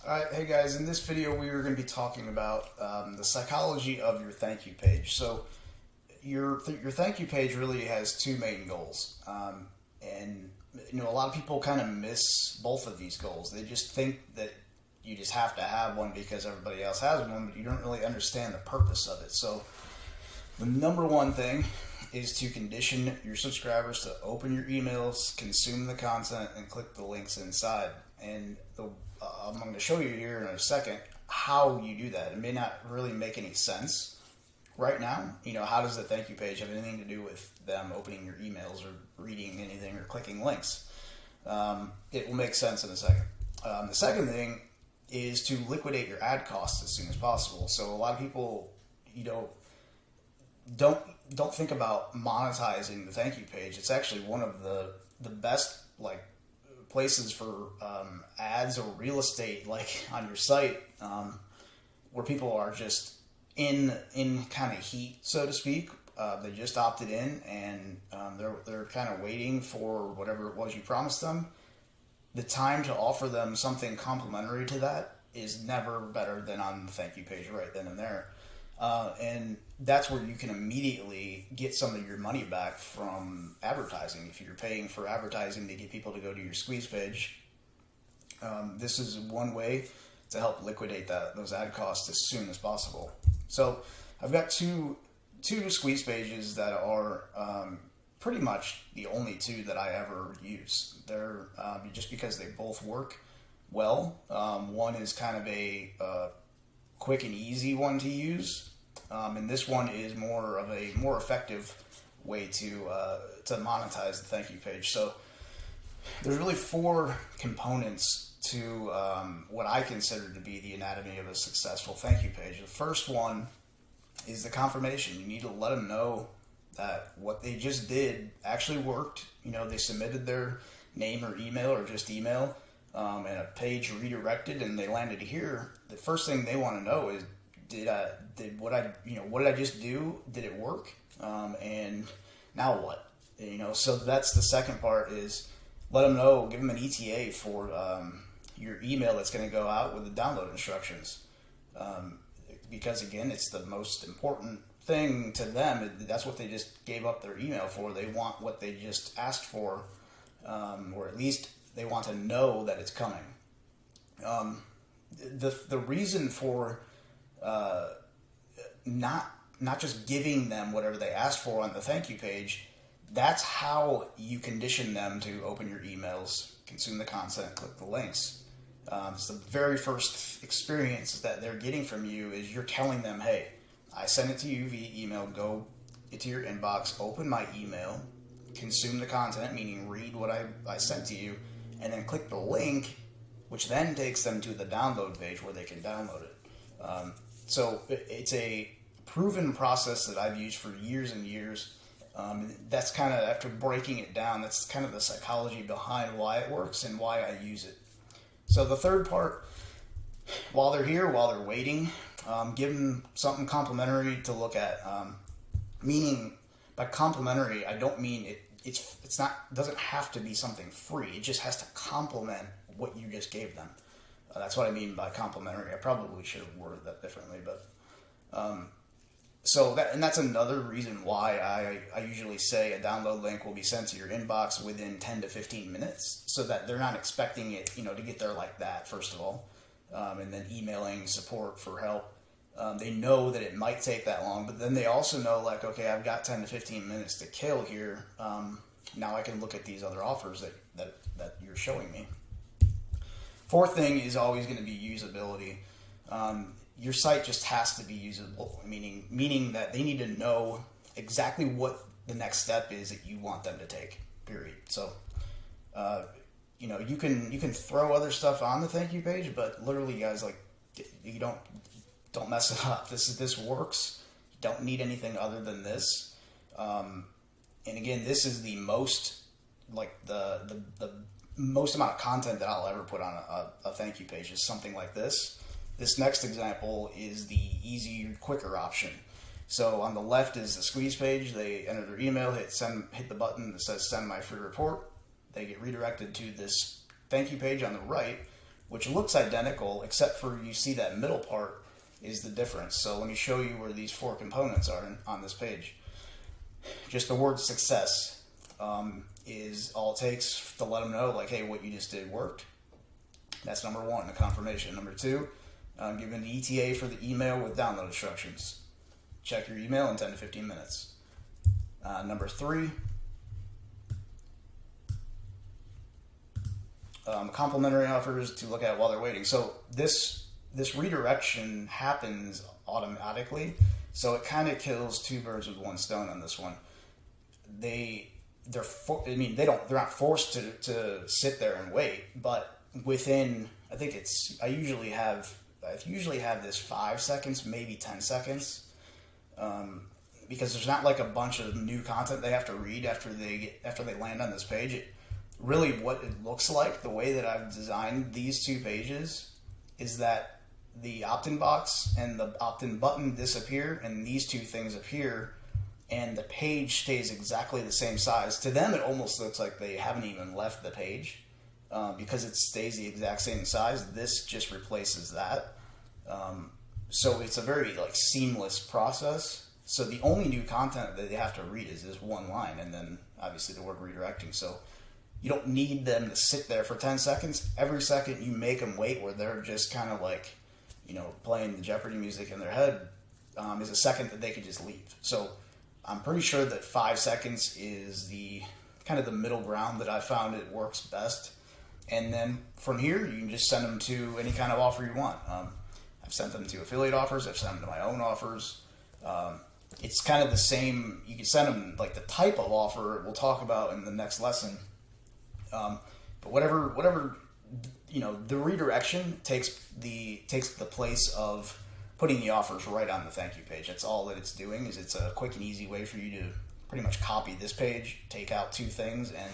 Alright, hey guys, in this video we are going to be talking about the psychology of your thank you page. So your thank you page really has two main goals. And a lot of people kind of miss both of these goals. They just think that you just have to have one because everybody else has one, but you don't really understand the purpose of it. So the number one thing is to condition your subscribers to open your emails, consume the content, and click the links inside. And I'm going to show you here in a second how you do that. It may not really make any sense right now. How does the thank you page have anything to do with them opening your emails or reading anything or clicking links? It will make sense in a second. The second thing is to liquidate your ad costs as soon as possible. So a lot of people, don't think about monetizing the thank you page. It's actually one of the best places for ads or real estate on your site, where people are just in kind of heat, so to speak. They just opted in, and they're kind of waiting for whatever it was you promised them. The time to offer them something complimentary to that is never better than on the thank you page right then and there. And that's where you can immediately get some of your money back from advertising. If you're paying for advertising to get people to go to your squeeze page, this is one way to help liquidate those ad costs as soon as possible. So I've got two squeeze pages that are pretty much the only two that I ever use. They're just because they both work well. One is kind of a quick and easy one to use. And this one is more of a more effective way to monetize the thank you page. So there's really four components to what I consider to be the anatomy of a successful thank you page. The first one is the confirmation. You need to let them know that what they just did actually worked. They submitted their name or email or just email, and a page redirected, and they landed here. The first thing they want to know is, what did I just do? Did it work? And now what? So that's the second part, is let them know, give them an ETA for your email that's going to go out with the download instructions. Because again, it's the most important thing to them. That's what they just gave up their email for. They want what they just asked for, or at least they want to know that it's coming. The reason for not just giving them whatever they asked for on the thank you page, that's how you condition them to open your emails, consume the content, click the links. It's the very first experience that they're getting from you is you're telling them, hey, I sent it to you via email, go into your inbox, open my email, consume the content, meaning read what I sent to you, and then click the link, which then takes them to the download page where they can download it. So it's a proven process that I've used for years and years. That's kind of, after breaking it down, that's kind of the psychology behind why it works and why I use it. So the third part, while they're here, while they're waiting, give them something complimentary to look at. Meaning, by complimentary, I don't mean it's not, doesn't have to be something free. It just has to complement what you just gave them. That's what I mean by complimentary. I probably should have worded that differently, but that's another reason why I usually say a download link will be sent to your inbox within 10 to 15 minutes, so that they're not expecting it, to get there like that, first of all, and then emailing support for help. They know that it might take that long, but then they also know, okay, I've got 10 to 15 minutes to kill here. Now I can look at these other offers that you're showing me. Fourth thing is always going to be usability. Your site just has to be usable, meaning that they need to know exactly what the next step is that you want them to take, period. So, you can throw other stuff on the thank you page, but literally, guys, you don't mess it up. This works. You don't need anything other than this. And again, this is the most, the most amount of content that I'll ever put on a thank you page is something like this. This next example is the easier, quicker option. So on the left is the squeeze page. They enter their email, hit the button that says send my free report. They get redirected to this thank you page on the right, which looks identical, except for you see that middle part is the difference. So let me show you where these 4 components are on this page. Just the word success is all it takes to let them know, like, hey, what you just did worked. That's number 1, the confirmation. Number 2, give an ETA for the email with download instructions. Check your email in 10 to 15 minutes. Number 3, complimentary offers to look at while they're waiting. So this redirection happens automatically, so it kind of kills 2 birds with 1 stone on this one. They're not forced to sit there and wait, but within, I usually have this 5 seconds, maybe 10 seconds, because there's not like a bunch of new content they have to read after they land on this page. Really what it looks like, the way that I've designed these 2 pages, is that the opt-in box and the opt-in button disappear, and these 2 things appear, and the page stays exactly the same size. To them, it almost looks like they haven't even left the page, because it stays the exact same size. This just replaces that. So it's a very seamless process. So the only new content that they have to read is this 1 line, and then obviously the word redirecting. So you don't need them to sit there for 10 seconds. Every second you make them wait, where they're just kind of playing the Jeopardy music in their head, is a second that they could just leave. So I'm pretty sure that 5 seconds is the kind of the middle ground that I found it works best. And then from here, you can just send them to any kind of offer you want. I've sent them to affiliate offers. I've sent them to my own offers. It's kind of the same. You can send them the type of offer we'll talk about in the next lesson. But whatever, the redirection takes the place of putting the offers right on the thank you page. That's all that it's doing. Is it's a quick and easy way for you to pretty much copy this page, take out 2 things, and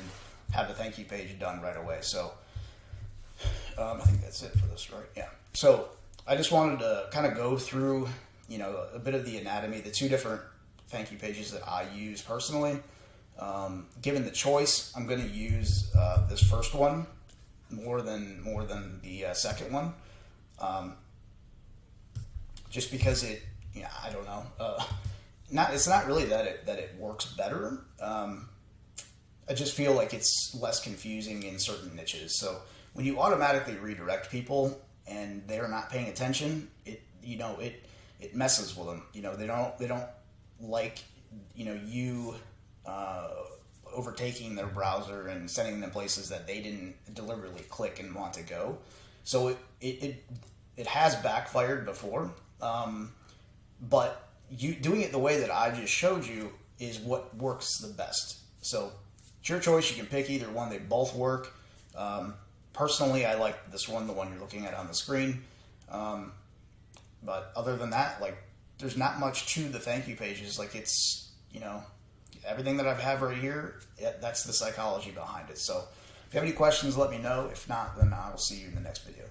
have the thank you page done right away. So I think that's it for this, right? Yeah. So I just wanted to kind of go through, a bit of the anatomy, the 2 different thank you pages that I use personally. Given the choice, I'm going to use this first one more than the second one, just because I don't know. It's not really that it works better. I just feel like it's less confusing in certain niches. So when you automatically redirect people and they're not paying attention, it messes with them. They don't like you overtaking their browser and sending them places that they didn't deliberately click and want to go. So it has backfired before, but doing it the way that I just showed you is what works the best. So it's your choice. You can pick either one. They both work. Personally, I like this one, the one you're looking at on the screen. But other than that, there's not much to the thank you pages. It's, everything that I have right here, that's the psychology behind it. So if you have any questions, let me know. If not, then I will see you in the next video.